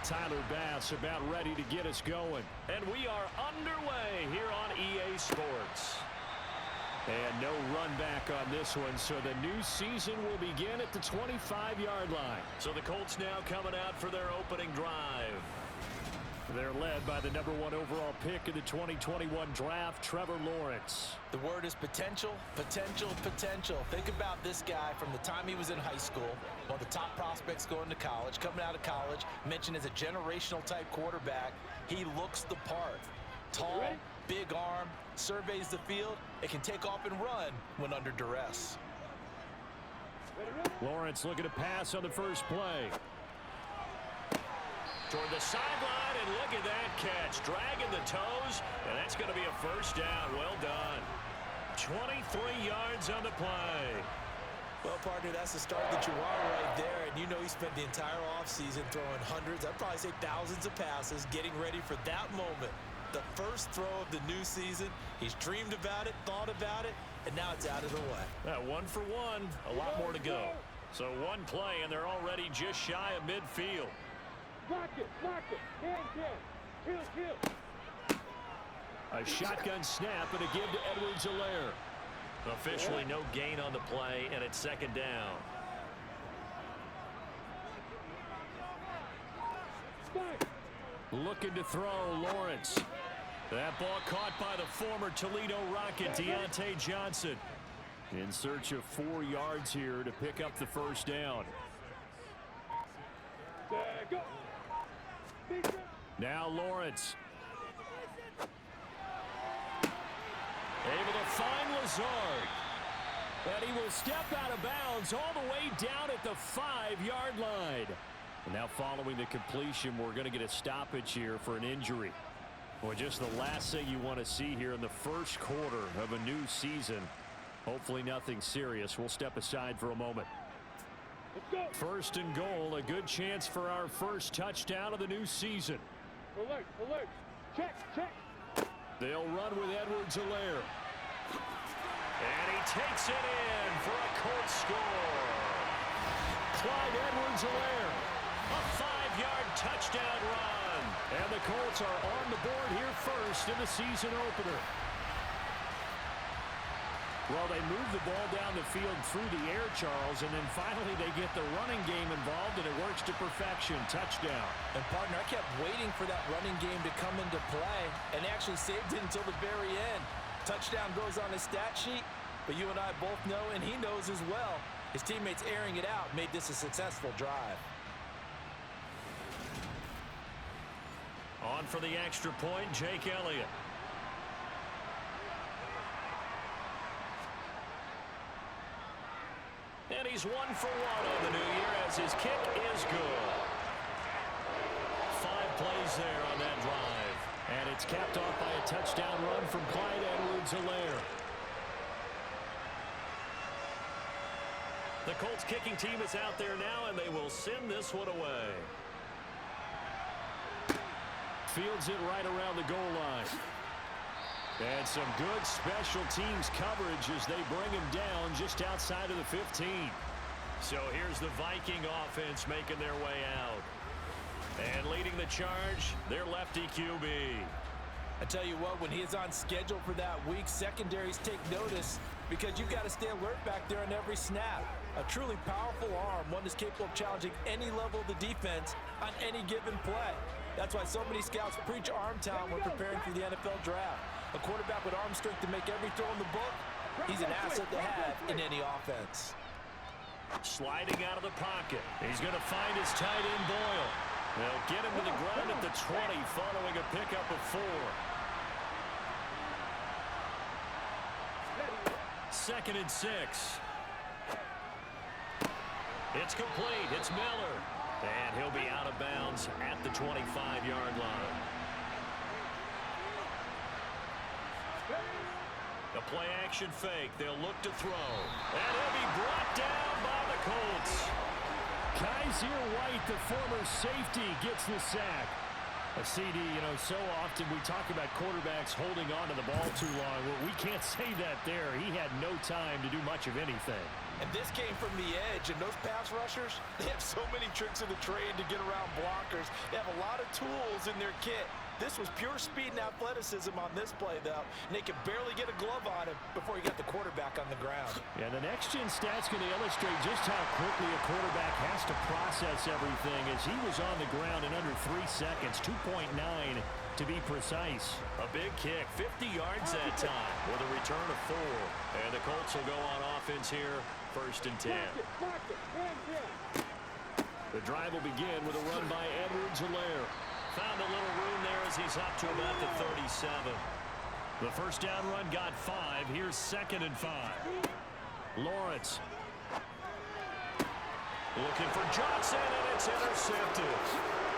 Tyler Bass about ready to get us going. And we are underway here on EA Sports. And no run back on this one, so the new season will begin at the 25-yard line. So the Colts now coming out for their opening drive. They're led by the #1 overall pick in the 2021 draft, Trevor Lawrence. The word is potential, potential, potential. Think about this guy from the time he was in high school, one of the top prospects going to college, coming out of college, mentioned as a generational type quarterback. He looks the part. Tall, big arm, surveys the field, it can take off and run when under duress. Lawrence looking to pass on the first play. Toward the sideline, and look at that catch. Dragging the toes, and that's going to be a first down. Well done. 23 yards on the play. Well, partner, that's the start that you want right there. And you know he spent the entire offseason throwing hundreds, I'd probably say thousands of passes, getting ready for that moment. The first throw of the new season. He's dreamed about it, thought about it, and now it's out of the way. 1 for 1, a lot more to go. So one play, and they're already just shy of midfield. Block it, kill. A shotgun snap and a give to Edwards-Helaire. Officially no gain on the play, and it's second down. Looking to throw, Lawrence. That ball caught by the former Toledo Rocket, Deontay Johnson. In search of 4 yards here to pick up the first down. Now Lawrence. Able to find Lazard. And he will step out of bounds all the way down at the 5-yard line. And now following the completion, we're going to get a stoppage here for an injury. Well, just the last thing you want to see here in the first quarter of a new season. Hopefully nothing serious. We'll step aside for a moment. First and goal, a good chance for our first touchdown of the new season. Alert. Check. They'll run with Edwards-Helaire. And he takes it in for a Colts score. Clyde Edwards-Helaire. A 5-yard touchdown run. And the Colts are on the board here first in the season opener. Well, they move the ball down the field through the air, Charles, and then finally they get the running game involved, and it works to perfection. Touchdown. And, partner, I kept waiting for that running game to come into play, and they actually saved it until the very end. Touchdown goes on his stat sheet, but you and I both know, and he knows as well, his teammates airing it out made this a successful drive. On for the extra point, Jake Elliott. And he's 1 for 1 on the new year as his kick is good. 5 plays there on that drive. And it's capped off by a touchdown run from Clyde Edwards-Helaire. The Colts kicking team is out there now, and they will send this one away. Fields it right around the goal line. And some good special teams coverage as they bring him down just outside of the 15. So here's the Viking offense making their way out. And leading the charge, their lefty QB. I tell you what, when he is on schedule for that week, secondaries take notice because you've got to stay alert back there on every snap. A truly powerful arm, one that's capable of challenging any level of the defense on any given play. That's why so many scouts preach arm talent when preparing for the NFL draft. A quarterback with arm strength to make every throw in the book, he's an asset to have in any offense. Sliding out of the pocket. He's going to find his tight end, Boyle. They'll get him to the ground at the 20 following a pickup of 4. Second and 6. It's complete. It's Miller. And he'll be out of bounds at the 25-yard line. A play-action fake. They'll look to throw. And he'll be brought down by the Colts. Kaiser White, the former safety, gets the sack. A CD, you know, so often we talk about quarterbacks holding on to the ball too long. Well, we can't say that there. He had no time to do much of anything. And this came from the edge, and those pass rushers, they have so many tricks of the trade to get around blockers. They have a lot of tools in their kit. This was pure speed and athleticism on this play, though, and they could barely get a glove on him before he got the quarterback on the ground. Yeah, the next-gen stat's going to illustrate just how quickly a quarterback has to process everything, as he was on the ground in under 3 seconds, 2.9 to be precise. A big kick, 50 yards that time with a return of 4. And the Colts will go on offense here, 1st and 10. The drive will begin with a run by Edwards-Helaire. Found a little room there as he's up to about the 37. The first down run got 5. Here's 2nd and 5. Lawrence. Looking for Johnson, and it's intercepted.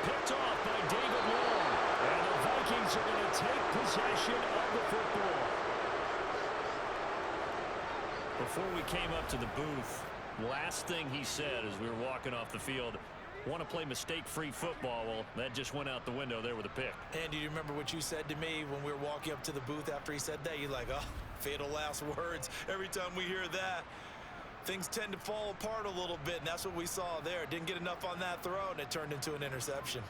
Picked off by David Long. And the Vikings are going to take possession of the football. Before we came up to the booth, last thing he said as we were walking off the field, want to play mistake-free football. Well, that just went out the window there with a pick. And do you remember what you said to me when we were walking up to the booth after he said that? You're like, oh, fatal last words. Every time we hear that, things tend to fall apart a little bit, and that's what we saw there. Didn't get enough on that throw, and it turned into an interception.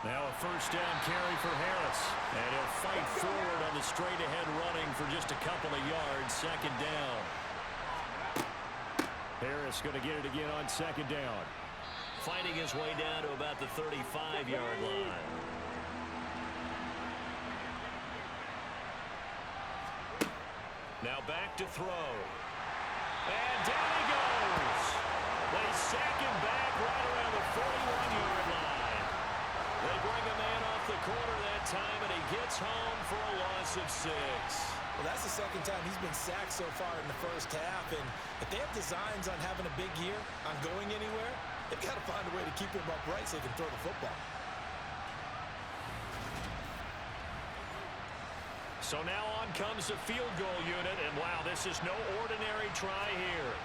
Now a first down carry for Harris. And he'll fight forward on the straight-ahead running for just a couple of yards. 2nd down. Harris going to get it again on 2nd down. Fighting his way down to about the 35-yard line. Now back to throw. And down he goes. They sack him back right around the 41-yard line. They bring a man off the corner that time, and he gets home for a loss of 6. Well, that's the 2nd time he's been sacked so far in the first half, and if they have designs on having a big year, on going anywhere, they've got to find a way to keep him upright so they can throw the football. So now on comes the field goal unit, and wow, this is no ordinary try here.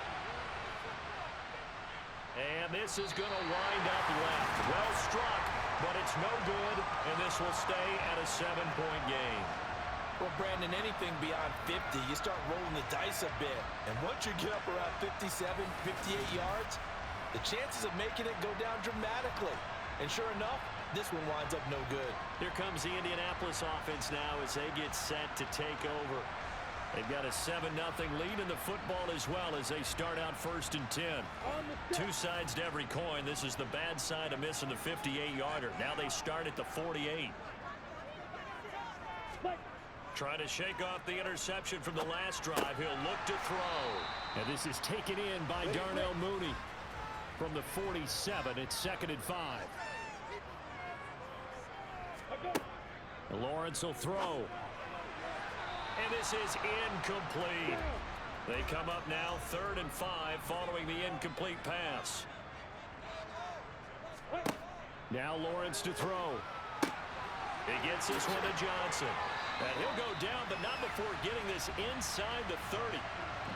And this is going to wind up left. Well struck, but it's no good, and this will stay at a 7-point game. Well, Brandon, anything beyond 50, you start rolling the dice a bit. And once you get up around 57, 58 yards, the chances of making it go down dramatically. And sure enough, this one winds up no good. Here comes the Indianapolis offense now as they get set to take over. They've got a 7-0 lead in the football as well as they start out 1st and 10. 2 sides to every coin. This is the bad side of missing the 58-yarder. Now they start at the 48. Trying to shake off the interception from the last drive. He'll look to throw. And this is taken in by Darnell Mooney. From the 47, it's 2nd and 5. Lawrence will throw. And this is incomplete. They come up now 3rd and 5 following the incomplete pass. Now Lawrence to throw. He gets this one to Johnson. And he'll go down, but not before getting this inside the 30.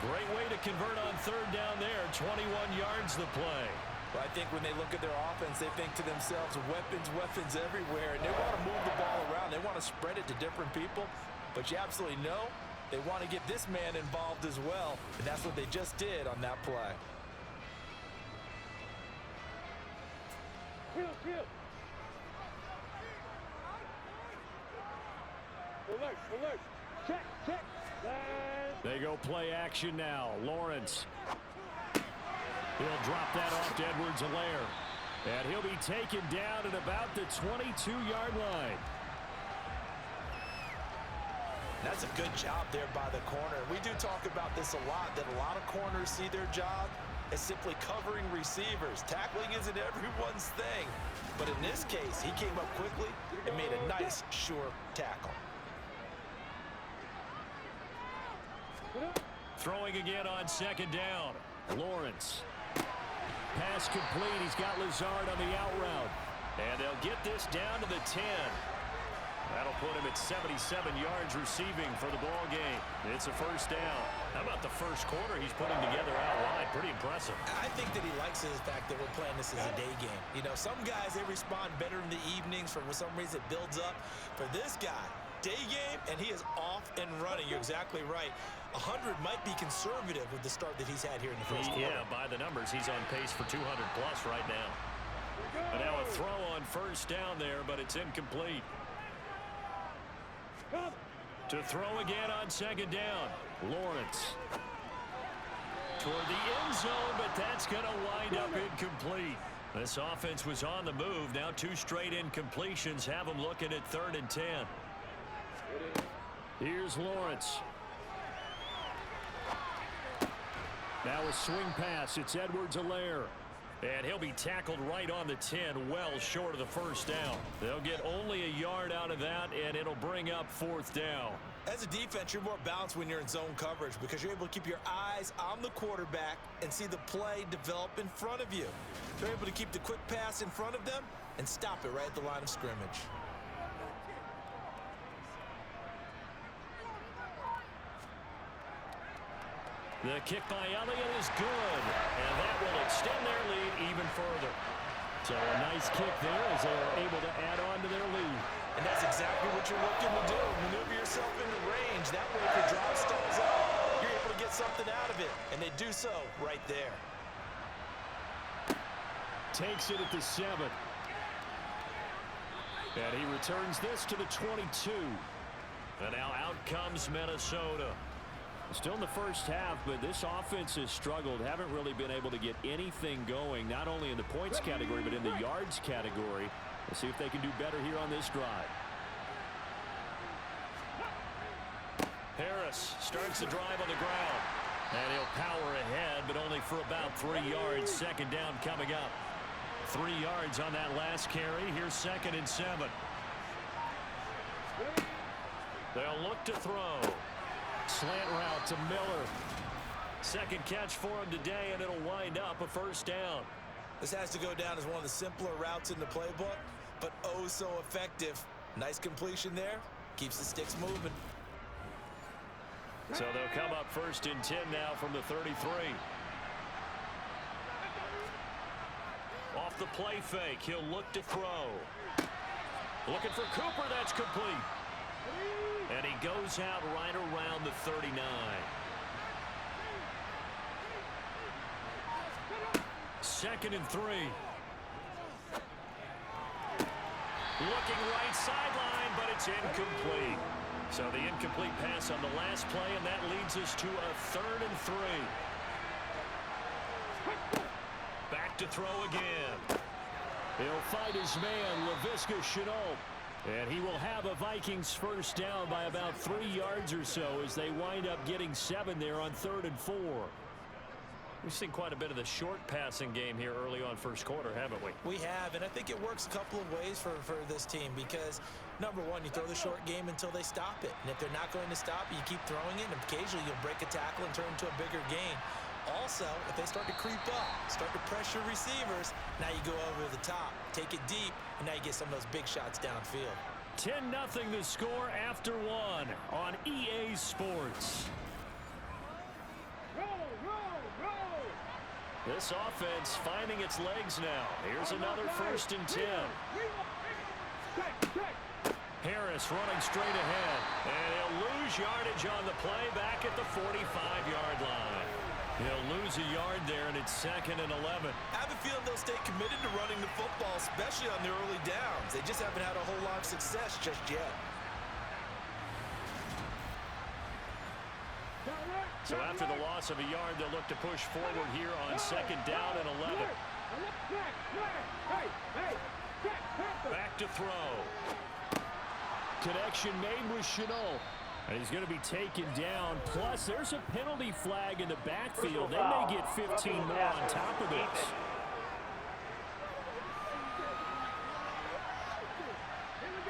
Great way to convert on 3rd down there. 21 yards the play. But I think when they look at their offense, they think to themselves, weapons everywhere. And they want to move the ball around. They want to spread it to different people. But you absolutely know they want to get this man involved as well. And that's what they just did on that play. Alert. Check. They go play action now. Lawrence. He'll drop that off to Edwards-Helaire. And he'll be taken down at about the 22-yard line. That's a good job there by the corner. We do talk about this a lot, that a lot of corners see their job as simply covering receivers. Tackling isn't everyone's thing. But in this case, he came up quickly and made a nice, sure tackle. Throwing again on 2nd down. Lawrence. Pass complete. He's got Lazard on the out route. And they'll get this down to the 10. That'll put him at 77 yards receiving for the ball game. It's a first down. How about the first quarter he's putting together out wide? Pretty impressive. I think that he likes the fact that we're playing this as a day game. You know, some guys, they respond better in the evenings. For some reason, it builds up. For this guy, day game, and he is off and running. You're exactly right. 100 might be conservative with the start that he's had here in the first quarter. Yeah, by the numbers, he's on pace for 200-plus right now. And now a throw on first down there, but it's incomplete. To throw again on second down. Lawrence. Toward the end zone, but that's going to wind up incomplete. This offense was on the move. Now 2 straight incompletions have them looking at 3rd and 10. Here's Lawrence. Now a swing pass. It's Edwards-Helaire. And he'll be tackled right on the 10, well short of the first down. They'll get only a yard out of that, and it'll bring up 4th down. As a defense, you're more balanced when you're in zone coverage because you're able to keep your eyes on the quarterback and see the play develop in front of you. They're able to keep the quick pass in front of them and stop it right at the line of scrimmage. The kick by Elliott is good, and that will extend their lead even further. So a nice kick there as they are able to add on to their lead. And that's exactly what you're looking to do. Maneuver yourself into range. That way, if your drive stalls out, you're able to get something out of it. And they do so right there. Takes it at the 7. And he returns this to the 22. And now out comes Minnesota. Still in the first half, but this offense has struggled. Haven't really been able to get anything going, not only in the points category, but in the yards category. Let's see if they can do better here on this drive. Harris starts the drive on the ground. And he'll power ahead, but only for about 3 yards. Second down coming up. 3 yards on that last carry. Here's 2nd and 7. They'll look to throw. Slant route to Miller. Second catch for him today, and it'll wind up a first down. This has to go down as one of the simpler routes in the playbook, but oh so effective. Nice completion there. Keeps the sticks moving. So they'll come up 1st and 10 now from the 33. Off the play fake, he'll look to throw. Looking for Cooper, that's complete. And he goes out right around the 39. Second and 3. Looking right sideline, but it's incomplete. So the incomplete pass on the last play, and that leads us to a 3rd and 3. Back to throw again. He'll fight his man, Laviska Shenault. And he will have a Vikings first down by about 3 yards or so as they wind up getting 7 there on 3rd and 4. We've seen quite a bit of the short passing game here early on first quarter, haven't we? We have, and I think it works a couple of ways for this team because, number one, you throw the short game until they stop it. And if they're not going to stop it, you keep throwing it, and occasionally you'll break a tackle and turn into a bigger gain. Also, if they start to creep up, start to pressure receivers, now you go over the top, take it deep, and now you get some of those big shots downfield. 10-0 the score after 1 on EA Sports. This offense finding its legs now. Here's another 1st and 10. Harris running straight ahead. And he'll lose yardage on the play back at the 45-yard line. He'll lose a yard there, and it's 2nd and 11. I have a feeling they'll stay committed to running the football, especially on the early downs. They just haven't had a whole lot of success just yet. So after the loss of a yard, they'll look to push forward here on 2nd down and 11. Back to throw. Connection made with Shenault. And he's going to be taken down. Plus, there's a penalty flag in the backfield. They may get 15 more on top of this.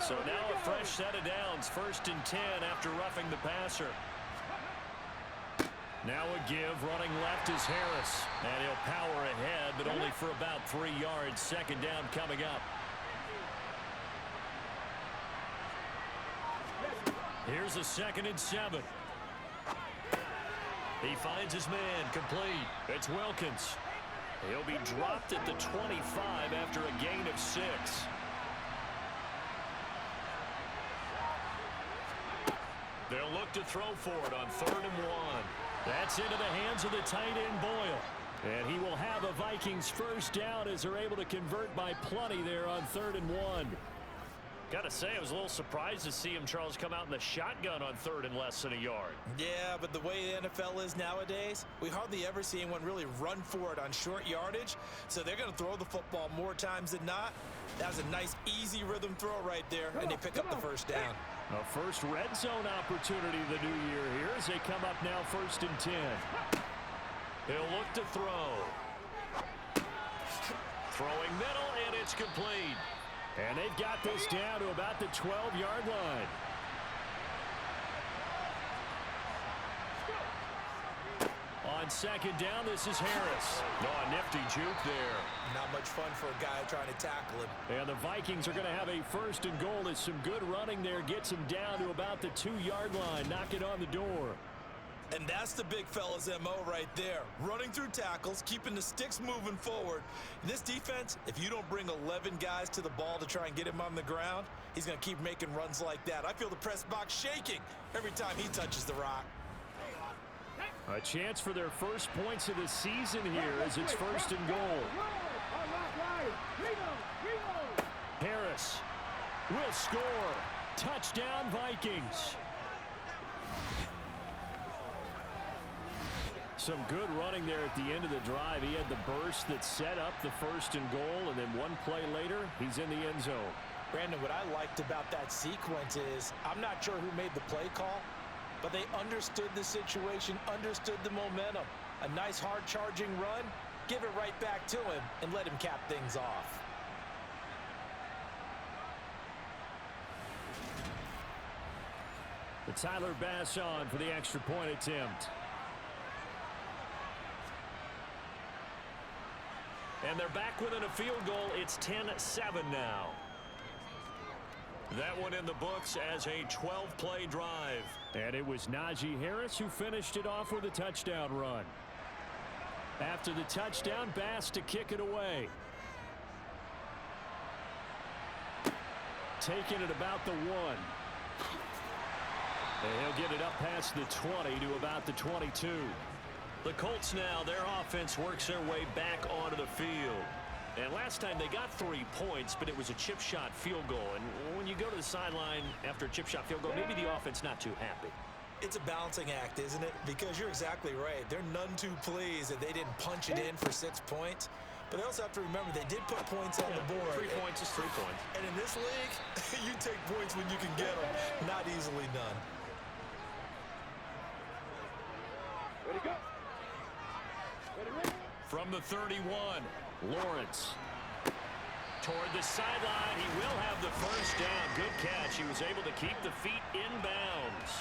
So now a fresh set of downs. 1st and 10 after roughing the passer. Now a give. Running left is Harris. And he'll power ahead, but only for about 3 yards. 2nd down coming up. Here's a 2nd and 7. He finds his man, complete. It's Wilkins. He'll be dropped at the 25 after a gain of 6. They'll look to throw for it on 3rd and 1. That's into the hands of the tight end, Boyle. And he will have a Vikings first down as they're able to convert by plenty there on 3rd and 1. Got to say, I was a little surprised to see him, Charles, come out in the shotgun on 3rd and less than a yard. Yeah, but the way the NFL is nowadays, we hardly ever see anyone really run for it on short yardage. So they're going to throw the football more times than not. That was a nice, easy rhythm throw right there, and they pick up the first down. A first red zone opportunity the new year here as they come up now 1st and 10. He'll look to throw. Throwing middle, and it's complete. And they've got this down to about the 12-yard line. On 2nd down, this is Harris. Oh, a nifty juke there. Not much fun for a guy trying to tackle him. And the Vikings are going to have a 1st and goal as some good running there gets him down to about the 2-yard line. Knock it on the door. And that's the big fella's MO right there. Running through tackles, keeping the sticks moving forward. In this defense, if you don't bring 11 guys to the ball to try and get him on the ground, he's going to keep making runs like that. I feel the press box shaking every time he touches the rock. A chance for their first points of the season here as it's 1st and goal. Harris will score. Touchdown, Vikings. Some good running there at the end of the drive. He had the burst that set up the 1st and goal, and then one play later, he's in the end zone. Brandon, what I liked about that sequence is I'm not sure who made the play call, but they understood the situation, understood the momentum. A nice hard-charging run, give it right back to him, and let him cap things off. The Tyler Bass on for the extra point attempt. And they're back within a field goal. It's 10-7 now. That one in the books as a 12-play drive. And it was Najee Harris who finished it off with a touchdown run. After the touchdown, Bass to kick it away. Taking it about the 1. And he'll get it up past the 20 to about the 22. The Colts now, their offense works their way back onto the field. And last time they got 3 points, but it was a chip shot field goal. And when you go to the sideline after a chip shot field goal, maybe the offense not too happy. It's a balancing act, isn't it? Because you're exactly right. They're none too pleased that they didn't punch it in for 6 points. But they also have to remember they did put points on the board. 3 points is 3 points. And in this league, you take points when you can get them. Not easily done. Ready, go. From the 31, Lawrence. Toward the sideline, he will have the first down. Good catch. He was able to keep the feet in bounds.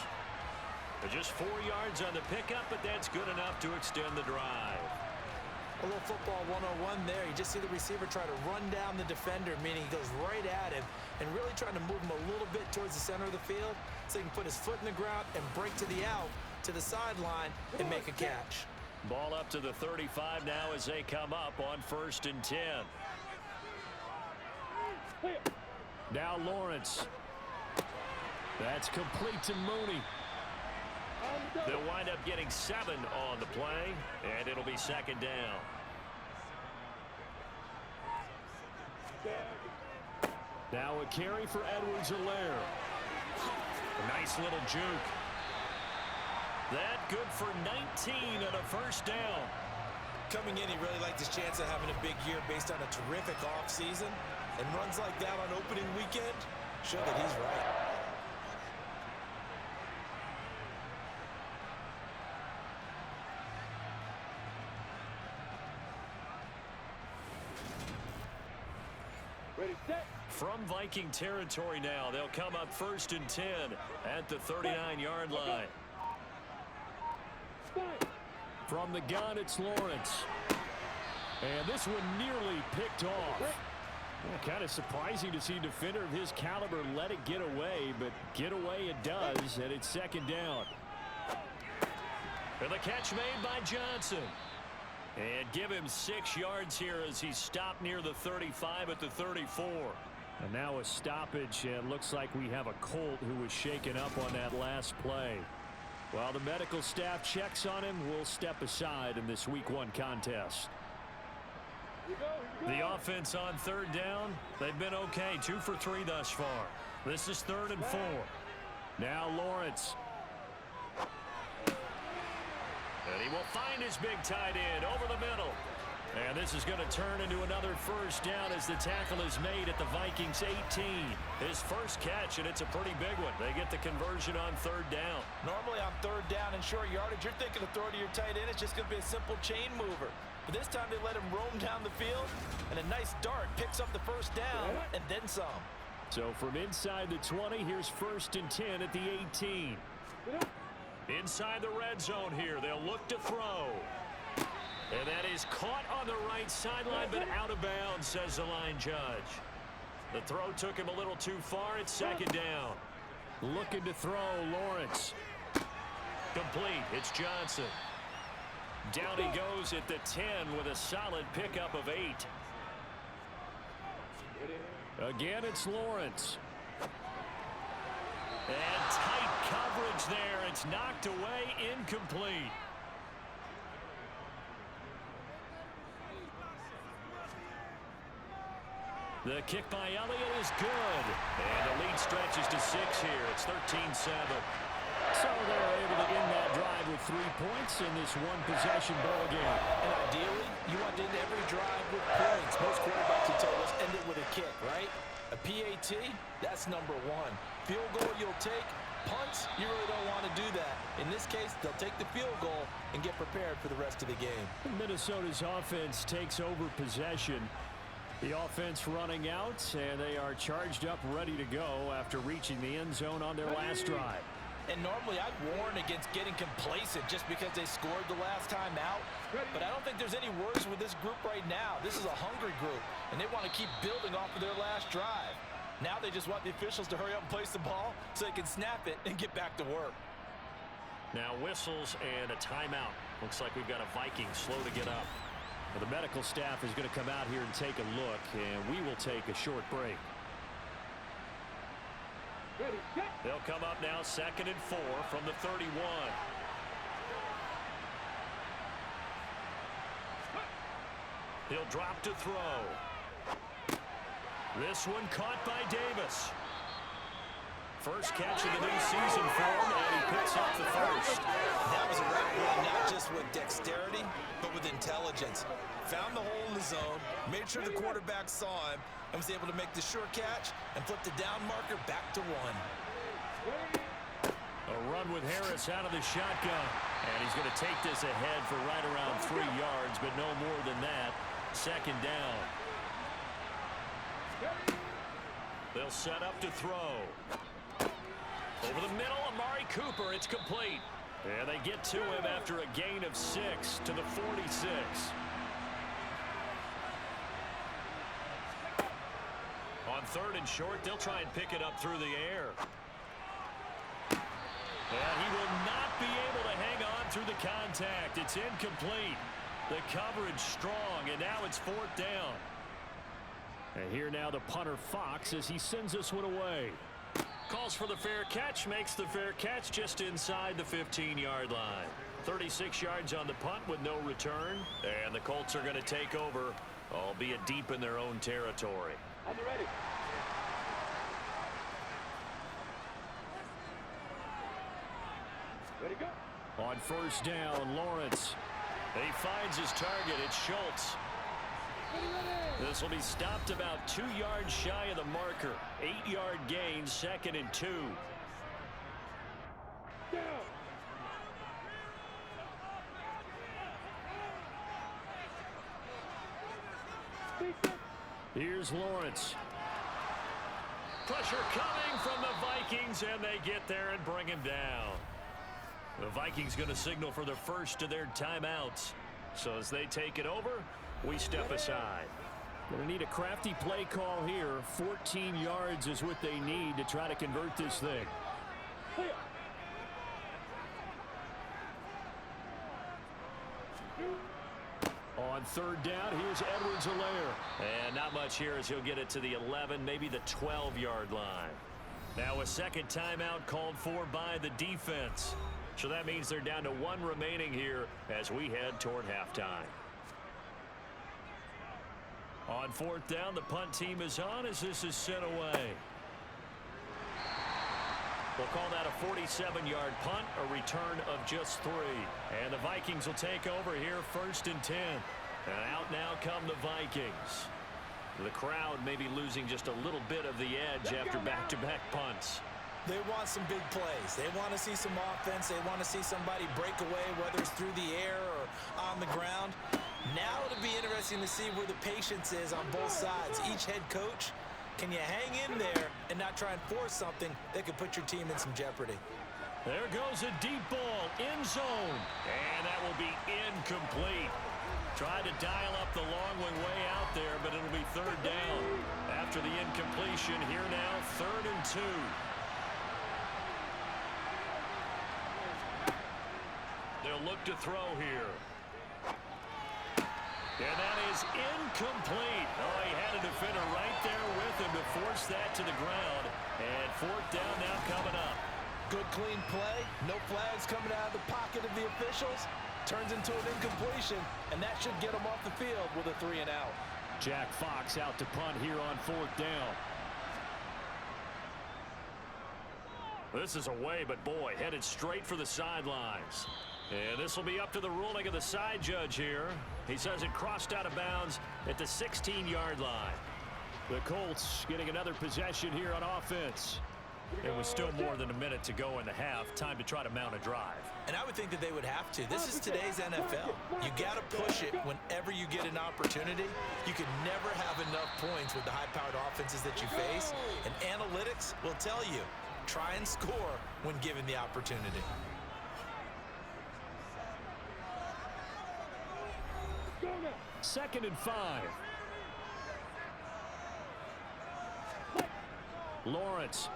Just 4 yards on the pickup, but that's good enough to extend the drive. A little football 101 there. You just see the receiver try to run down the defender, meaning he goes right at him and really trying to move him a little bit towards the center of the field so he can put his foot in the ground and break to the out, to the sideline, and make a catch. Ball up to the 35 now as they come up on 1st and 10. Now Lawrence. That's complete to Mooney. They'll wind up getting 7 on the play, and it'll be 2nd down. Now a carry for Edwards-Helaire. A nice little juke. That good for 19 and a first down. Coming in, he really liked his chance of having a big year based on a terrific offseason. And runs like that on opening weekend show that he's right. Ready, set. From Viking territory now, they'll come up 1st and 10 at the 39-yard line. From the gun, it's Lawrence. And this one nearly picked off. Kind of surprising to see a defender of his caliber let it get away, but get away it does, and it's second down. And the catch made by Johnson. And give him 6 yards here as he's stopped near the 35 at the 34. And now a stoppage, and it looks like we have a Colt who was shaken up on that last play. While the medical staff checks on him, we'll step aside in this Week 1 contest. The offense on third down, they've been okay. 2 for 3 thus far. This is 3rd and 4. Now Lawrence. And he will find his big tight end over the middle. And this is going to turn into another first down as the tackle is made at the Vikings 18. His first catch, and it's a pretty big one. They get the conversion on third down. Normally on third down and short yardage, you're thinking of throwing to your tight end. It's just going to be a simple chain mover. But this time they let him roam down the field, and a nice dart picks up the first down and then some. So from inside the 20, here's 1st and 10 at the 18. Inside the red zone here, they'll look to throw. And that is caught on the right sideline, but out of bounds, says the line judge. The throw took him a little too far. It's second down. Looking to throw, Lawrence. Complete. It's Johnson. Down he goes at the 10 with a solid pickup of 8. Again, it's Lawrence. And tight coverage there. It's knocked away, incomplete. The kick by Elliott is good. And the lead stretches to 6 here. It's 13-7. So they're able to end that drive with 3 points in this one-possession ball game. And ideally, you want to end every drive with points. Most quarterbacks will tell us end it with a kick, right? A PAT, that's number 1. Field goal you'll take. Punts, you really don't want to do that. In this case, they'll take the field goal and get prepared for the rest of the game. Minnesota's offense takes over possession. The offense running out, and they are charged up, ready to go after reaching the end zone on their last drive. And normally I'd warn against getting complacent just because they scored the last time out. But I don't think there's any worries with this group right now. This is a hungry group, and they want to keep building off of their last drive. Now they just want the officials to hurry up and place the ball so they can snap it and get back to work. Now whistles and a timeout. Looks like we've got a Vikings slow to get up. Well, the medical staff is going to come out here and take a look, and we will take a short break. They'll come up now 2nd and 4 from the 31. He'll drop to throw. This one caught by Davis. First catch of the new season for him, and he picks up the first. That was a route run, not just with dexterity, but with intelligence. Found the hole in the zone, made sure the quarterback saw him, and was able to make the short catch and flip the down marker back to 1. A run with Harris out of the shotgun. And he's going to take this ahead for right around 3 yards, but no more than that. Second down. They'll set up to throw. Over the middle, Amari Cooper. It's complete. And they get to him after a gain of 6 to the 46. On 3rd and short, they'll try and pick it up through the air. And he will not be able to hang on through the contact. It's incomplete. The coverage strong, and now it's 4th down. And here now the punter Fox as he sends this one away. Calls for the fair catch, makes the fair catch just inside the 15-yard line. 36 yards on the punt with no return. And the Colts are going to take over, albeit deep in their own territory. On the ready. Ready, go. On 1st down, Lawrence. He finds his target. It's Schultz. This will be stopped about 2 yards shy of the marker. 8-yard gain, 2nd and 2. Down. Here's Lawrence. Pressure coming from the Vikings, and they get there and bring him down. The Vikings going to signal for the first of their timeouts. So as they take it over, we step aside. Going to need a crafty play call here. 14 yards is what they need to try to convert this thing. On third down, here's Edwards-Helaire. And not much here as he'll get it to the 11, maybe the 12-yard line. Now a second timeout called for by the defense. So that means they're down to one remaining here as we head toward halftime. On fourth down, the punt team is on as this is sent away. We'll call that a 47-yard punt, a return of just 3. And the Vikings will take over here, 1st and 10. And out now come the Vikings. The crowd may be losing just a little bit of the edge after back-to-back punts. They want some big plays. They want to see some offense. They want to see somebody break away, whether it's through the air or on the ground. Now it'll be interesting to see where the patience is on both sides. Each head coach, can you hang in there and not try and force something that could put your team in some jeopardy? There goes a deep ball, end zone. And that will be incomplete. Tried to dial up the long one way out there, but it'll be third down. After the incompletion, here now, 3rd and 2. They'll look to throw here. And that is incomplete. Oh, he had a defender right there with him to force that to the ground. And 4th down now coming up. Good clean play. No flags coming out of the pocket of the officials. Turns into an incompletion, and that should get them off the field with a 3 and out. Jack Fox out to punt here on 4th down. This is away, but boy, headed straight for the sidelines. And this will be up to the ruling of the side judge here. He says it crossed out of bounds at the 16-yard line. The Colts getting another possession here on offense. It was still more than a minute to go in the half. Time to try to mount a drive. And I would think that they would have to. This is today's NFL. You got to push it whenever you get an opportunity. You could never have enough points with the high-powered offenses that you face. And analytics will tell you, try and score when given the opportunity. Second and 5. Lawrence.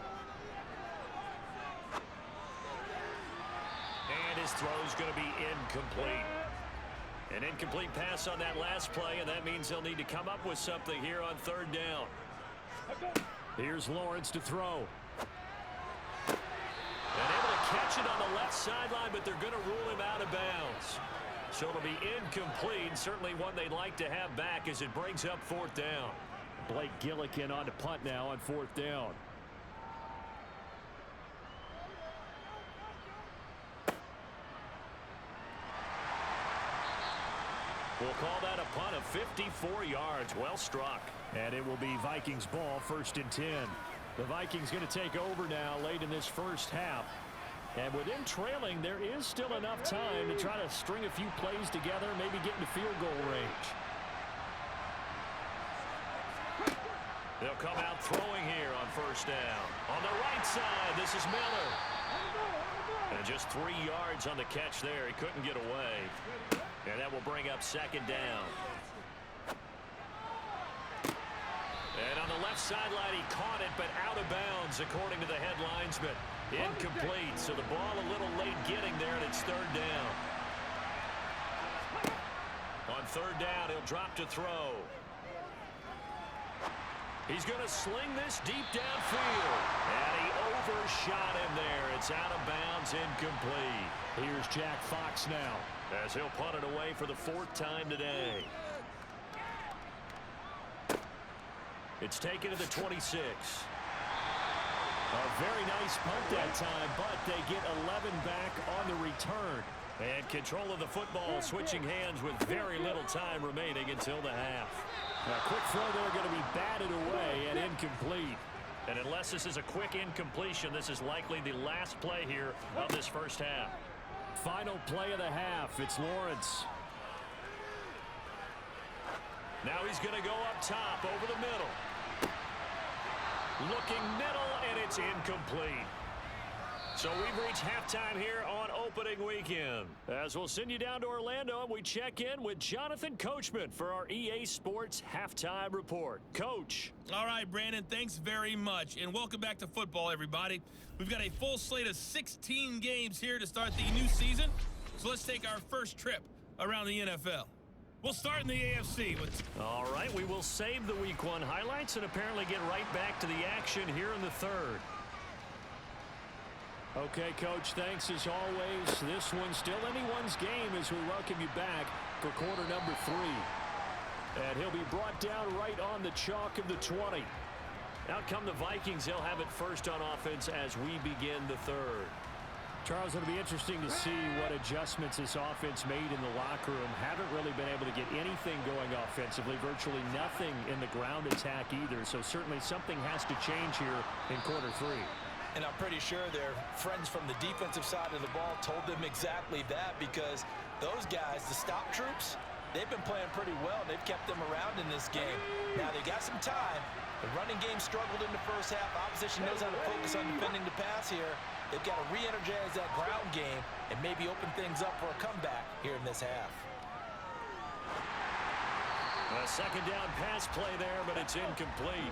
And his throw is going to be incomplete. An incomplete pass on that last play, and that means they'll need to come up with something here on 3rd down. Here's Lawrence to throw. And able to catch it on the left sideline, but they're going to rule him out of bounds. So it'll be incomplete. Certainly one they'd like to have back as it brings up 4th down. Blake Gillikin on to punt now on 4th down. We'll call that a punt of 54 yards. Well struck. And it will be Vikings ball, 1st and 10. The Vikings going to take over now late in this first half. And with them trailing, there is still enough time to try to string a few plays together, maybe get into field goal range. They'll come out throwing here on 1st down. On the right side, this is Miller. And just 3 yards on the catch there. He couldn't get away. And that will bring up 2nd down. And on the left sideline, he caught it, but out of bounds, according to the head linesman. Incomplete, so the ball a little late getting there, and it's 3rd down. On 3rd down, he'll drop to throw. He's going to sling this deep downfield. And he overshot him there. It's out of bounds, incomplete. Here's Jack Fox now, as he'll punt it away for the 4th time today. It's taken to the 26. A very nice punt that time, but they get 11 back on the return. And control of the football switching hands with very little time remaining until the half. A quick throw there going to be batted away and incomplete. And unless this is a quick incompletion, this is likely the last play here of this first half. Final play of the half. It's Lawrence. Now he's going to go up top over the middle. Looking middle, and it's incomplete. So we've reached halftime here on opening weekend. As we'll send you down to Orlando, and we check in with Jonathan Coachman for our EA Sports Halftime Report. Coach. All right, Brandon, thanks very much. And welcome back to football, everybody. We've got a full slate of 16 games here to start the new season. So let's take our first trip around the NFL. We'll start in the AFC. All right, we will save the Week 1 highlights and apparently get right back to the action here in the third. Okay, Coach, thanks as always. This one's still anyone's game as we welcome you back for quarter number 3. And he'll be brought down right on the chalk of the 20. Out come the Vikings. They'll have it first on offense as we begin the third. Charles, it'll be interesting to see what adjustments this offense made in the locker room. Haven't really been able to get anything going offensively. Virtually nothing in the ground attack either. So certainly something has to change here in quarter 3. And I'm pretty sure their friends from the defensive side of the ball told them exactly that, because those guys, the stop troops, they've been playing pretty well. They've kept them around in this game. Now, they got some time. The running game struggled in the first half. Opposition knows how to focus on defending the pass here. They've got to re-energize that ground game and maybe open things up for a comeback here in this half. A second down pass play there, but it's incomplete.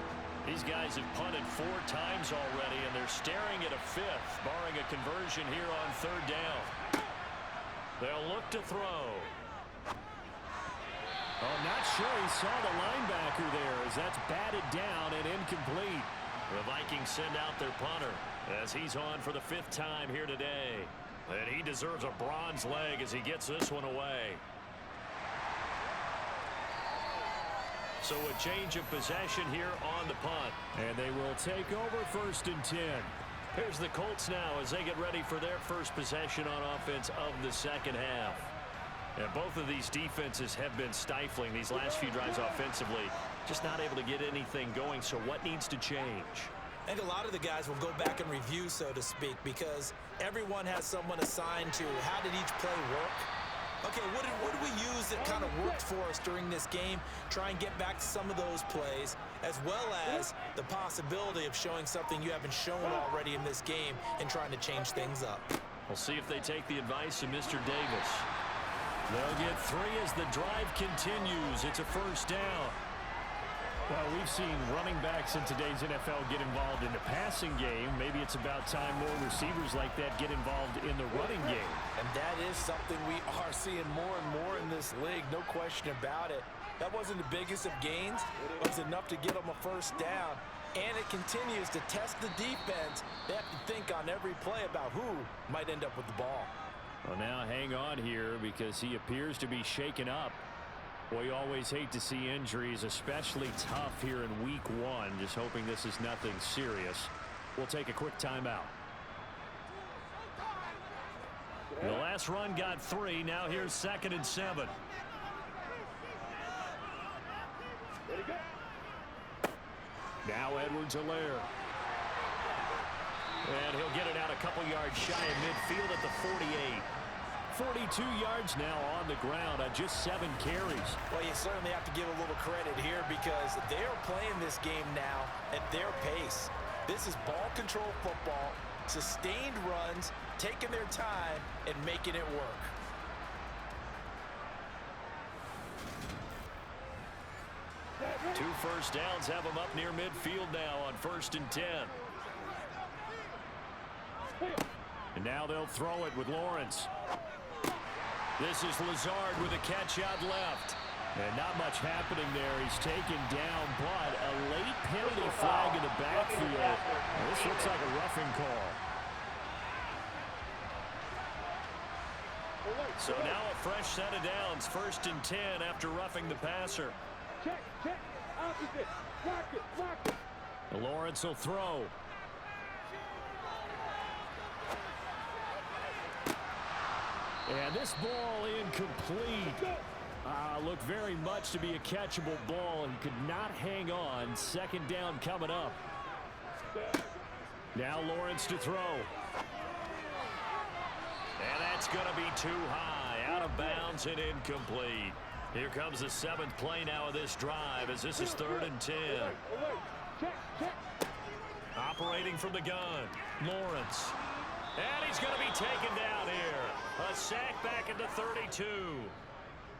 These guys have punted 4 times already, and they're staring at a 5th, barring a conversion here on third down. They'll look to throw. Oh, not sure he saw the linebacker there as that's batted down and incomplete. The Vikings send out their punter as he's on for the 5th time here today. And he deserves a bronze leg as he gets this one away. So a change of possession here on the punt. And they will take over first and 10. Here's the Colts now as they get ready for their first possession on offense of the second half. And both of these defenses have been stifling these last few drives offensively. Just not able to get anything going. So what needs to change? I think a lot of the guys will go back and review, so to speak, because everyone has someone assigned to how did each play work. Okay, what did we use that kind of worked for us during this game? Try and get back to some of those plays, as well as the possibility of showing something you haven't shown already in this game and trying to change things up. We'll see if they take the advice of Mr. Davis. They'll get 3 as the drive continues. It's a first down. Well, we've seen running backs in today's NFL get involved in the passing game. Maybe it's about time more receivers like that get involved in the running game. And that is something we are seeing more and more in this league, no question about it. That wasn't the biggest of gains. It was enough to get them a first down. And it continues to test the defense. They have to think on every play about who might end up with the ball. Well, now hang on here because he appears to be shaken up. Well, you always hate to see injuries, especially tough here in week 1. Just hoping this is nothing serious. We'll take a quick timeout. The last run got 3. Now here's 2nd and 7. Now Edwards-Helaire. And he'll get it out a couple yards shy of midfield at the 48. 42 yards now on the ground on just 7 carries. Well, you certainly have to give a little credit here because they're playing this game now at their pace. This is ball control football, sustained runs, taking their time, and making it work. Two first downs have them up near midfield now on 1st and 10. And now they'll throw it with Lawrence. This is Lazard with a catch out left. And not much happening there. He's taken down, but a late penalty flag in the backfield. This looks like a roughing call. So now a fresh set of downs, 1st and 10 after roughing the passer. Check, opposite, block it. Lawrence will throw. And this ball incomplete. Looked very much to be a catchable ball and could not hang on. 2nd down coming up. Now Lawrence to throw. And that's going to be too high. Out of bounds and incomplete. Here comes the 7th play now of this drive as this is 3rd and 10. Check. Operating from the gun, Lawrence. And he's going to be taken down here. A sack back into 32.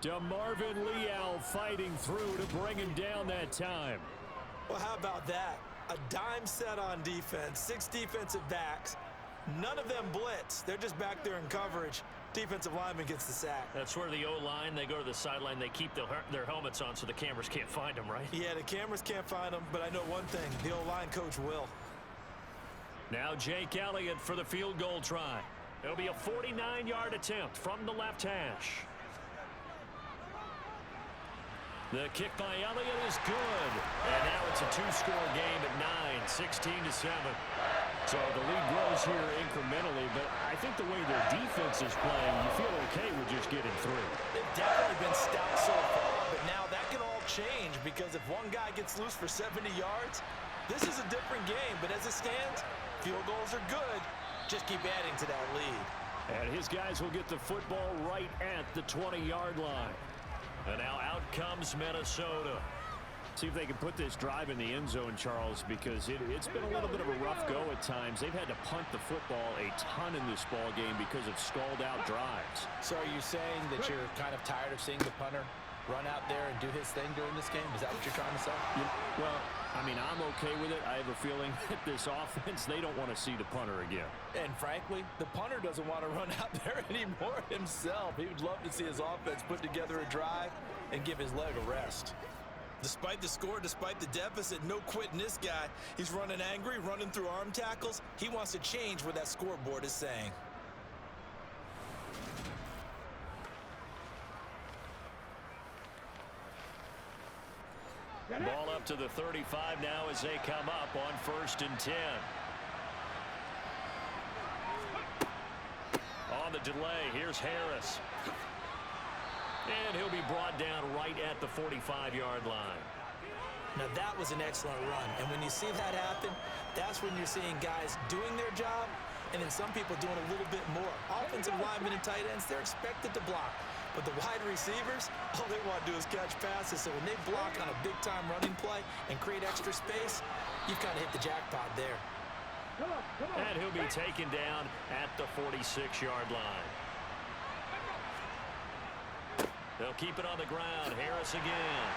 DeMarvin Leal fighting through to bring him down that time. Well, how about that? A dime set on defense, 6 defensive backs. None of them blitz. They're just back there in coverage. Defensive lineman gets the sack. That's where the O-line, they go to the sideline, they keep their helmets on so the cameras can't find them, right? Yeah, the cameras can't find them, but I know one thing. The O-line coach will. Now Jake Elliott for the field goal try. It'll be a 49-yard attempt from the left hash. The kick by Elliott is good. And now it's a 2-score game at 9, 16-7. So the lead grows here incrementally, but I think the way their defense is playing, you feel okay with just getting through. They've definitely been stout so far, but now that can all change because if one guy gets loose for 70 yards, this is a different game. But as it stands, field goals are good. Just keep adding to that lead. And his guys will get the football right at the 20-yard line. And now out comes Minnesota. See if they can put this drive in the end zone, Charles, because it's been a little bit of a rough go at times. They've had to punt the football a ton in this ball game because of stalled-out drives. So are you saying that you're kind of tired of seeing the punter run out there and do his thing during this game? Is that what you're trying to say? Well, I mean, I'm okay with it. I have a feeling that this offense, they don't want to see the punter again. And frankly, the punter doesn't want to run out there anymore himself. He would love to see his offense put together a drive and give his leg a rest. Despite the score, despite the deficit, no quitting this guy. He's running angry, running through arm tackles. He wants to change what that scoreboard is saying. Ball up to the 35 now as they come up on 1st and 10. On the delay, here's Harris. And he'll be brought down right at the 45-yard line. Now that was an excellent run. And when you see that happen, that's when you're seeing guys doing their job and then some people doing a little bit more. Offensive linemen and tight ends, they're expected to block. But the wide receivers, all they want to do is catch passes. So when they block on a big-time running play and create extra space, you've kind of hit the jackpot there. And he'll be taken down at the 46-yard line. They'll keep it on the ground. Harris again.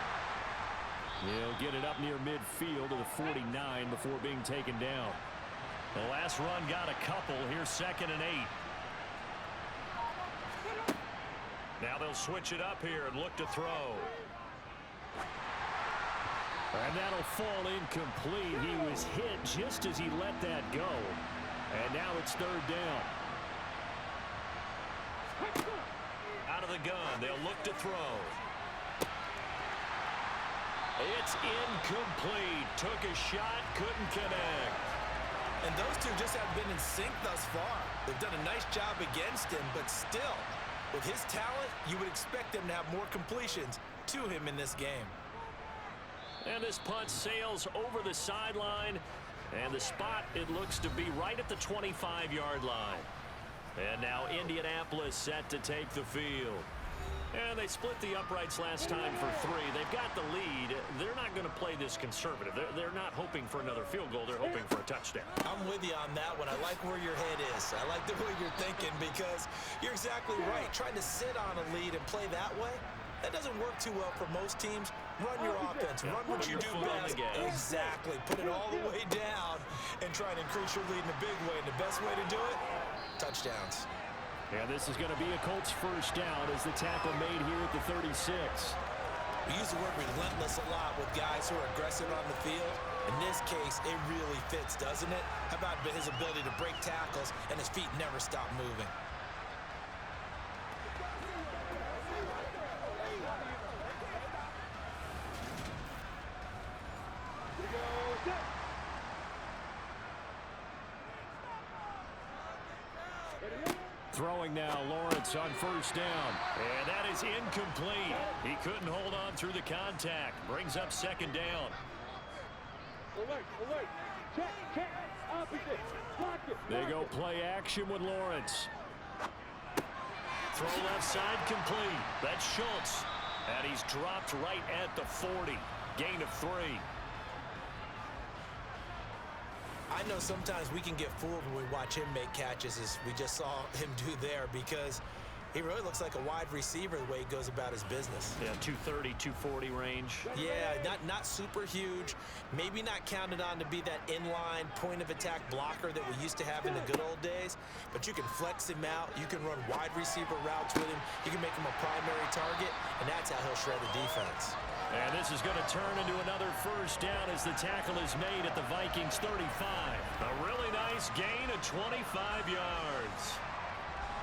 He'll get it up near midfield to the 49 before being taken down. The last run got a couple. Here's 2nd and 8. Now they'll switch it up here and look to throw. And that'll fall incomplete. He was hit just as he let that go. And now it's 3rd down. Out of the gun, they'll look to throw. It's incomplete. Took a shot, couldn't connect. And those two just have been in sync thus far. They've done a nice job against him, but still, with his talent, you would expect them to have more completions to him in this game. And this punt sails over the sideline. And the spot, it looks to be right at the 25-yard line. And now Indianapolis set to take the field. And they split the uprights last time for 3. They've got the lead. They're not going to play this conservative. They're not hoping for another field goal. They're hoping for a touchdown. I'm with you on that one. I like where your head is. I like the way you're thinking because you're exactly right. Trying to sit on a lead and play that way, that doesn't work too well for most teams. Run your offense. Run what you do best. Exactly. Put it all the way down and try and increase your lead in a big way. And the best way to do it, touchdowns. And this is going to be a Colts 1st down as the tackle made here at the 36. We use the word relentless a lot with guys who are aggressive on the field. In this case, it really fits, doesn't it? How about his ability to break tackles and his feet never stop moving? Throwing now, Lawrence on 1st down. And that is incomplete. He couldn't hold on through the contact. Brings up 2nd down. Alert. Check. Opposite. Block it. They go play action with Lawrence. Throw left side complete. That's Schultz. And he's dropped right at the 40. Gain of 3. I know sometimes we can get fooled when we watch him make catches, as we just saw him do there, because he really looks like a wide receiver the way he goes about his business. Yeah, 230, 240 range. Yeah, not super huge. Maybe not counted on to be that inline point-of-attack blocker that we used to have in the good old days, but you can flex him out. You can run wide receiver routes with him. You can make him a primary target, and that's how he'll shred the defense. And this is going to turn into another first down as the tackle is made at the Vikings 35. A really nice gain of 25 yards.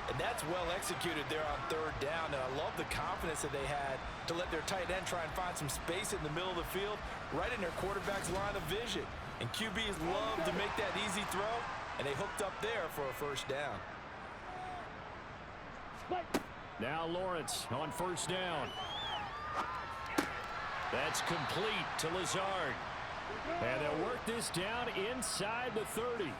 And that's well executed there on third down. And I love the confidence that they had to let their tight end try and find some space in the middle of the field, right in their quarterback's line of vision. And QBs love to make that easy throw, and they hooked up there for a first down. Now Lawrence on first down. That's complete to Lazard. And they'll work this down inside the 30.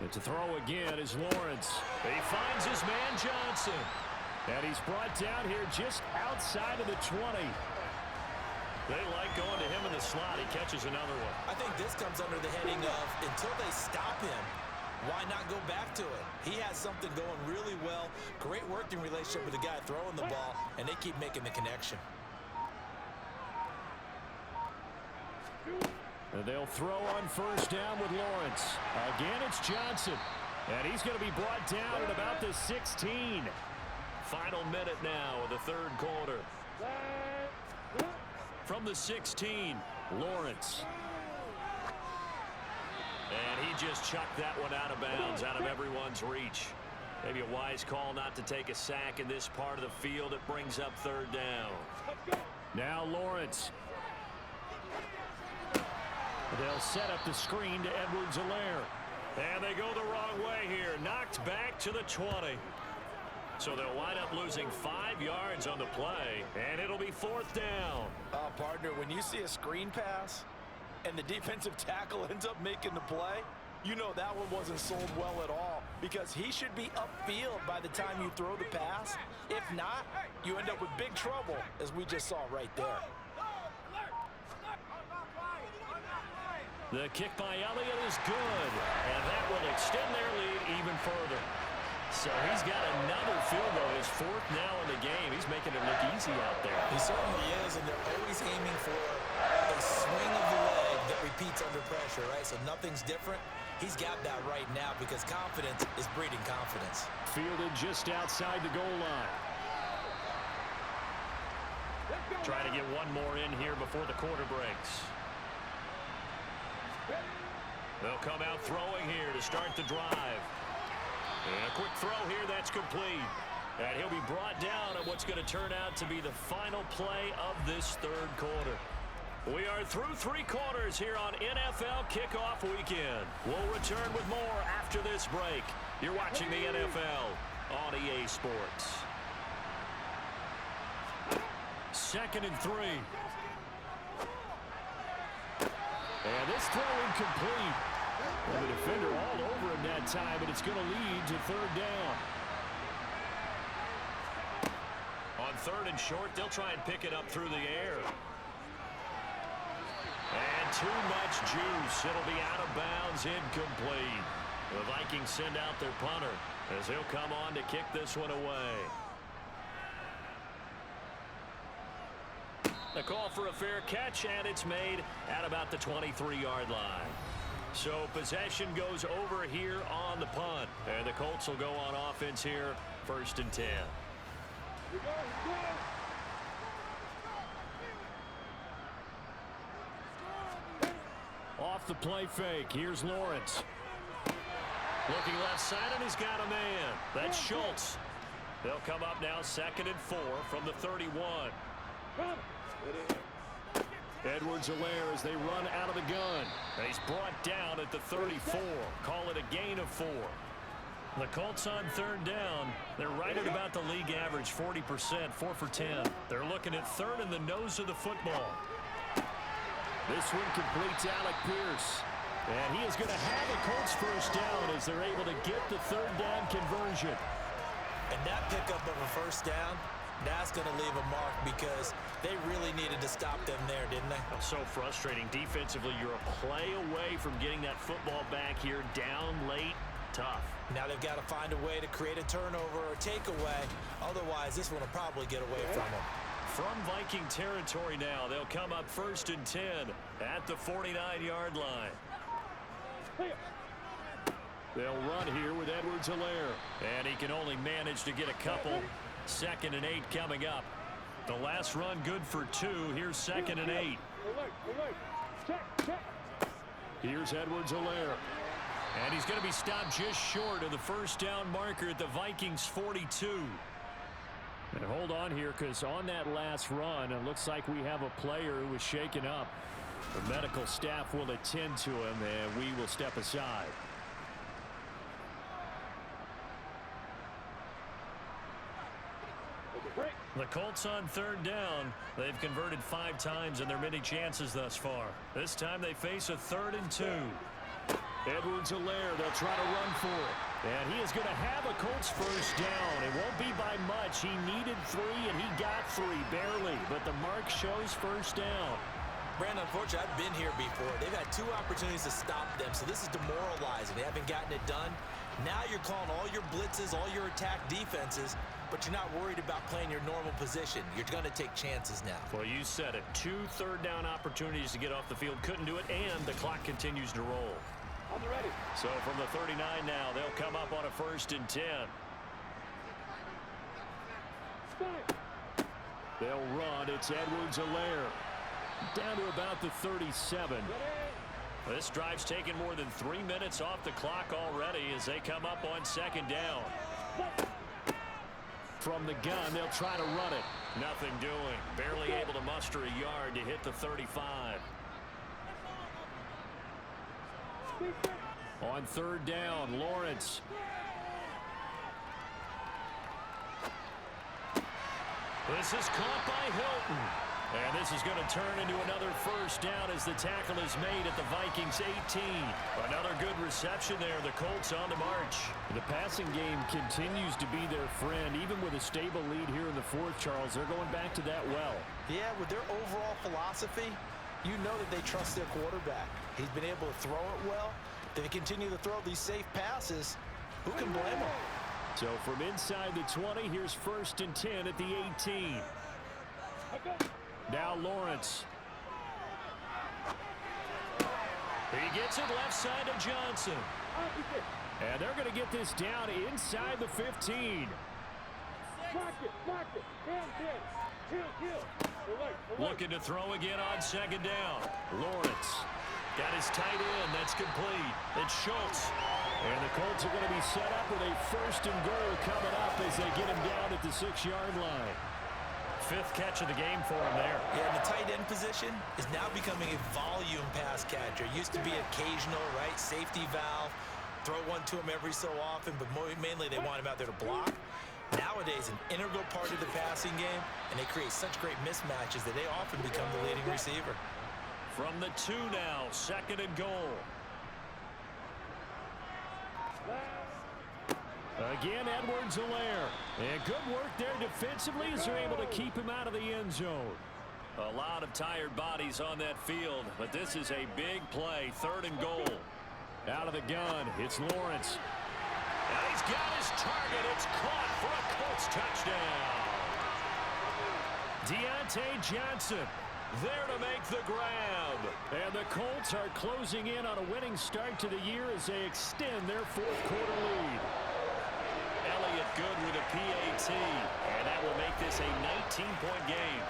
And to throw again is Lawrence. He finds his man Johnson. And he's brought down here just outside of the 20. They like going to him in the slot. He catches another one. I think this comes under the heading of, until they stop him, why not go back to it? He has something going really well. Great working relationship with the guy throwing the ball, and they keep making the connection. And they'll throw on first down with Lawrence. Again, it's Johnson. And he's going to be brought down at about the 16. Final minute now of the third quarter. From the 16, Lawrence. And he just chucked that one out of bounds, out of everyone's reach. Maybe a wise call not to take a sack in this part of the field. It brings up third down. Now Lawrence. They'll set up the screen to Edwards-Helaire. And they go the wrong way here. Knocked back to the 20. So they'll wind up losing 5 yards on the play, and it'll be fourth down. Partner, when you see a screen pass and the defensive tackle ends up making the play, you know that one wasn't sold well at all, because he should be upfield by the time you throw the pass. If not, you end up with big trouble, as we just saw right there. The kick by Elliott is good, and that will extend their lead even further. So he's got another field goal, his fourth now in the game. He's making it look easy out there. He certainly is, and they're always aiming for a swing of the leg that repeats under pressure, right? So nothing's different. He's got that right now because confidence is breeding confidence. Fielded just outside the goal line. Trying to get one more in here before the quarter breaks. They'll come out throwing here to start the drive. And a quick throw here, that's complete. And he'll be brought down on what's going to turn out to be the final play of this third quarter. We are through 3 quarters here on NFL Kickoff Weekend. We'll return with more after this break. You're watching the NFL on EA Sports. 2nd and 3. And this throw incomplete. And the defender all over him that time, but it's going to lead to third down. On 3rd and short, they'll try and pick it up through the air. And too much juice. It'll be out of bounds, incomplete. The Vikings send out their punter as he'll come on to kick this one away. The call for a fair catch, and it's made at about the 23-yard line. So possession goes over here on the punt. And the Colts will go on offense here, 1st and 10. Off the play fake. Here's Lawrence. Looking left side, and he's got a man. That's Schultz. They'll come up now 2nd and 4 from the 31. Edwards-Helaire as they run out of the gun. And he's brought down at the 34. Call it a gain of 4. The Colts on 3rd down. They're right at about the league average, 40%, 4 for 10. They're looking at 3rd in the nose of the football. This one completes Alec Pierce. And he is going to have a Colts first down as they're able to get the 3rd down conversion. And that pickup of a first down That's going to leave a mark because they really needed to stop them there, didn't they? So frustrating. Defensively, you're a play away from getting that football back here. Down late, tough. Now they've got to find a way to create a turnover or takeaway. Otherwise, this one will probably get away from them. From Viking territory now, they'll come up 1st and 10 at the 49-yard line. They'll run here with Edwards-Helaire. And he can only manage to get a couple. 2nd and 8 coming up. The last run good for 2. Here's 2nd and 8. Here's Edwards-Helaire. And he's going to be stopped just short of the first down marker at the Vikings 42. And hold on here, because on that last run, it looks like we have a player who was shaken up. The medical staff will attend to him, and we will step aside. The Colts on 3rd down. They've converted 5 times in their many chances thus far. This time they face a 3rd and 2. Edwards-Helaire, they'll try to run for it. And he is going to have a Colts first down. It won't be by much. He needed 3, and he got 3, barely. But the mark shows first down. Brandon, unfortunately, I've been here before. They've had 2 opportunities to stop them, so this is demoralizing. They haven't gotten it done. Now you're calling all your blitzes, all your attack defenses, but you're not worried about playing your normal position. You're going to take chances now. Well, you said it. 2 third-down opportunities to get off the field. Couldn't do it, and the clock continues to roll. So from the 39 now, they'll come up on a 1st and 10. They'll run. It's Edwards-Helaire. Down to about the 37. This drive's taken more than 3 minutes off the clock already as they come up on 2nd down. From the gun, they'll try to run it. Nothing doing. Barely able to muster a yard to hit the 35. On 3rd down, Lawrence. This is caught by Hilton. And this is going to turn into another first down as the tackle is made at the Vikings 18. Another good reception there. The Colts on the march. The passing game continues to be their friend. Even with a stable lead here in the 4th, Charles, they're going back to that well. Yeah, with their overall philosophy, you know that they trust their quarterback. He's been able to throw it well. They continue to throw these safe passes. Who can blame them? So from inside the 20, here's 1st and 10 at the 18. Now Lawrence. He gets it left side to Johnson. And they're going to get this down inside the 15. Looking to throw again on 2nd down. Lawrence got his tight end. That's complete. It's Schultz. And the Colts are going to be set up with a 1st and goal coming up as they get him down at the 6-yard line. 5th catch of the game for him there. Yeah, and the tight end position is now becoming a volume pass catcher. It used to be occasional, right? Safety valve. Throw one to him every so often, but mainly they want him out there to block. Nowadays, an integral part of the passing game, and they create such great mismatches that they often become the leading receiver. From the 2 now, 2nd and goal. Again, Edwards-Helaire. And good work there defensively as they're able to keep him out of the end zone. A lot of tired bodies on that field, but this is a big play. 3rd and goal. Out of the gun, it's Lawrence. And he's got his target. It's caught for a Colts touchdown. Deontay Johnson there to make the grab. And the Colts are closing in on a winning start to the year as they extend their 4th quarter lead. Elliott good with a PAT, and that will make this a 19-point game.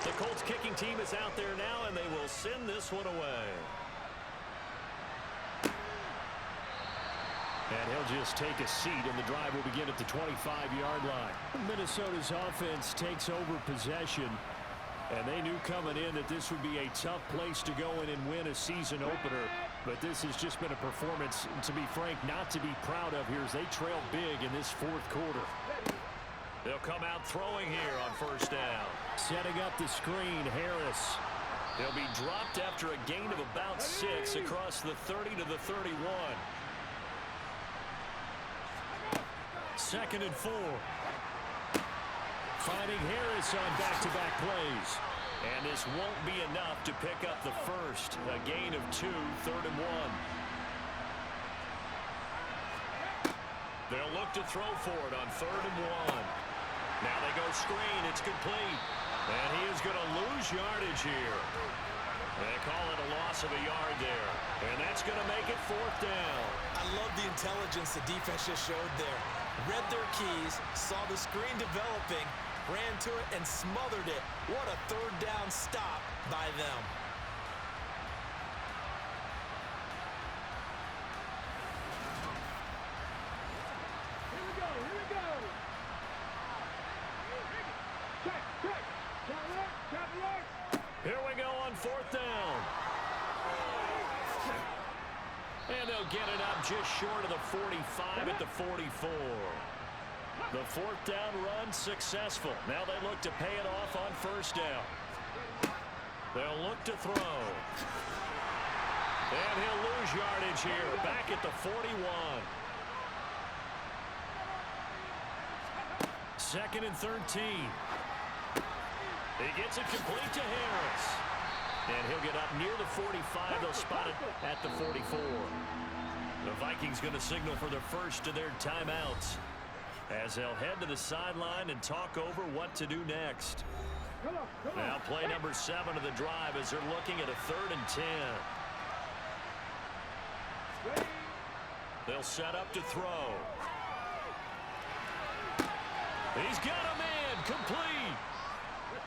The Colts kicking team is out there now, and they will send this one away. And he'll just take a seat, and the drive will begin at the 25-yard line. Minnesota's offense takes over possession, and they knew coming in that this would be a tough place to go in and win a season opener. But this has just been a performance, to be frank, not to be proud of here as they trail big in this 4th quarter. They'll come out throwing here on 1st down. Setting up the screen, Harris. He'll be dropped after a gain of about 6 across the 30 to the 31. 2nd and 4. Finding Harris on back-to-back plays. And this won't be enough to pick up the first. A gain of 2, 3rd and 1. They'll look to throw for it on 3rd and 1. Now they go screen. It's complete. And he is going to lose yardage here. They call it a loss of a yard there. And that's going to make it 4th down. I love the intelligence the defense just showed there. Read their keys, saw the screen developing, ran to it, and smothered it. What a 3rd down stop by them. Here we go, here we go. Check. Chop right. Here we go on 4th down. And they'll get it up just short of the 45 at the 44. The 4th down run successful. Now they look to pay it off on 1st down. They'll look to throw. And he'll lose yardage here. Back at the 41. 2nd and 13. He gets it complete to Harris. And he'll get up near the 45. They'll spot it at the 44. The Vikings going to signal for the first of their timeouts as they'll head to the sideline and talk over what to do next. Now play number 7 of the drive as they're looking at a 3rd and 10. They'll set up to throw. He's got a man complete.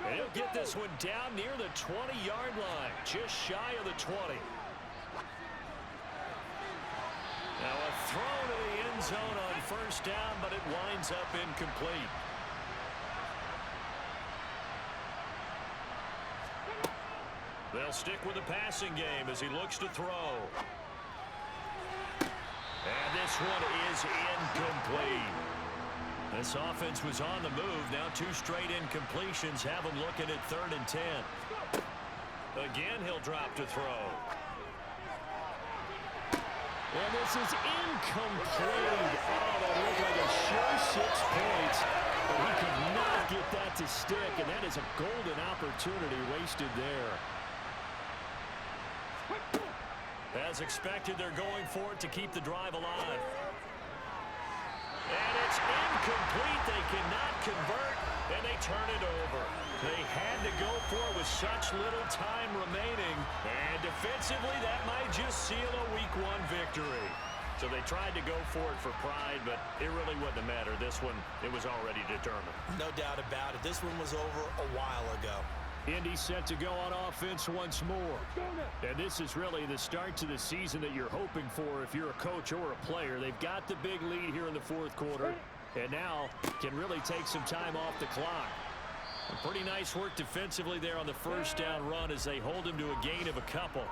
And he'll get this one down near the 20-yard line, just shy of the 20. Now a throw to the end zone on 1st down, but it winds up incomplete. They'll stick with the passing game as he looks to throw. And this one is incomplete. This offense was on the move. Now 2 straight incompletions have him looking at 3rd and 10. Again, he'll drop to throw. And this is incomplete. Oh, that looked like a sure 6 points. But he could not get that to stick, and that is a golden opportunity wasted there. As expected, they're going for it to keep the drive alive. And it's incomplete. They cannot convert, and they turn it over. They had to go for it with such little time remaining. And defensively, that might just seal a Week 1 victory. So they tried to go for it for pride, but it really wouldn't have mattered. This one, it was already determined. No doubt about it. This one was over a while ago. Indy set to go on offense once more. And this is really the start to the season that you're hoping for if you're a coach or a player. They've got the big lead here in the 4th quarter, and now can really take some time off the clock. And pretty nice work defensively there on the 1st down run as they hold him to a gain of a couple.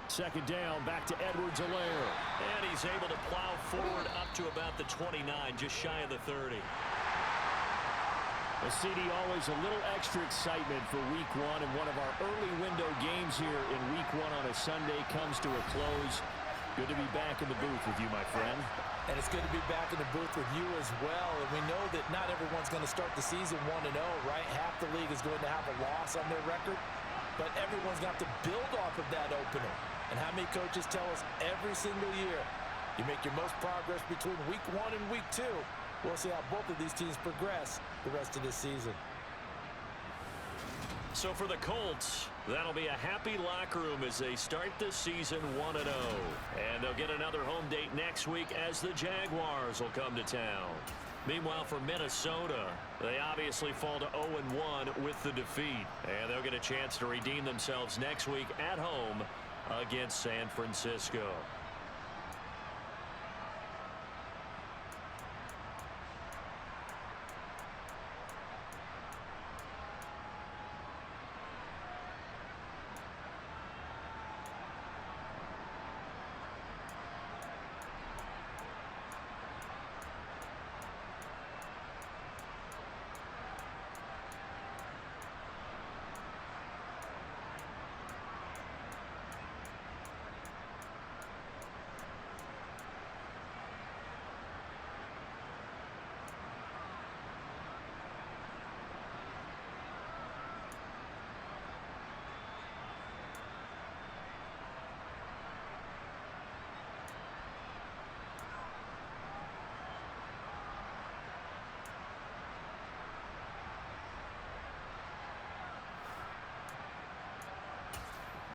Second down, back to Edwards-Helaire. And he's able to plow forward up to about the 29, just shy of the 30. A CD, always a little extra excitement for Week 1, and one of our early window games here in Week 1 on a Sunday comes to a close. Good to be back in the booth with you, my friend. And it's good to be back in the booth with you as well. And we know that not everyone's going to start the season 1-0, right? Half the league is going to have a loss on their record, but everyone's got to build off of that opener. And how many coaches tell us every single year, you make your most progress between Week 1 and Week 2. We'll see how both of these teams progress the rest of this season. So for the Colts, that'll be a happy locker room as they start the season 1-0. And they'll get another home date next week as the Jaguars will come to town. Meanwhile, for Minnesota, they obviously fall to 0-1 with the defeat. And they'll get a chance to redeem themselves next week at home against San Francisco.